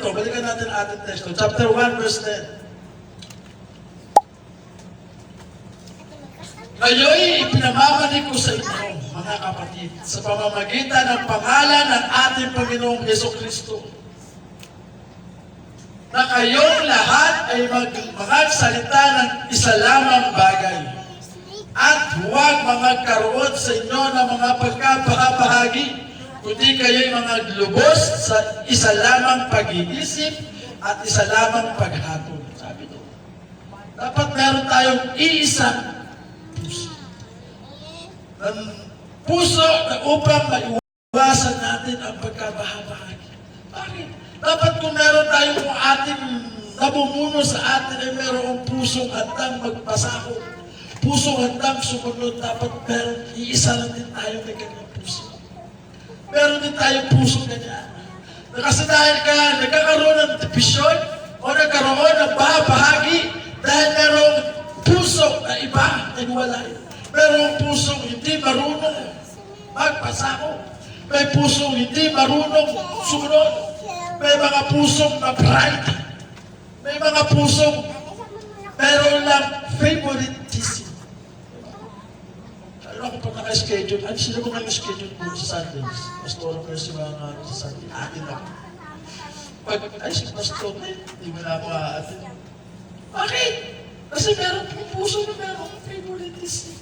teksto, balikan natin ang ating teksto. Chapter 1, verse 10. Ngayon, ipinamamanig ko sa inyo, mga kapatid, sa pamamagitan ng pangalan ng ating Panginoong Jesucristo, na kayong lahat ay magsalita ng isa lamang bagay at huwag magkaroon sa inyo ng mga pagkabahagi, kundi kayo'y mga lubos sa isa lamang pag-iisip at isa lamang paghatol. Sabi doon. Dapat meron tayong iisang puso na upang maiwasan natin ang pagkabahagi. Bakit? Dapat kung meron tayong ating namumuno sa atin ay merong pusong handang magpasakot, pusong handang sumunod, dapat meron iisa lang din tayo may kanyang puso. Meron din tayong puso kanya. Kasi dahil ka nagkakaroon ng division o nagkaroon ng bahagi dahil merong puso na iba, nagwalay. Merong pusong hindi marunong magpasako. May pusong hindi marunong sumunod. May mga pusong na pride. May mga pusong meron lang favoritism. Alam ko pag naka-schedule, sino ko kayo schedule po sa Sundays? Pastor ko si mga sa Sunday. Atin ako. Pag, si Pastor na hindi mo na ako aatin. Bakit? Kasi meron pong puso na meron favoritism.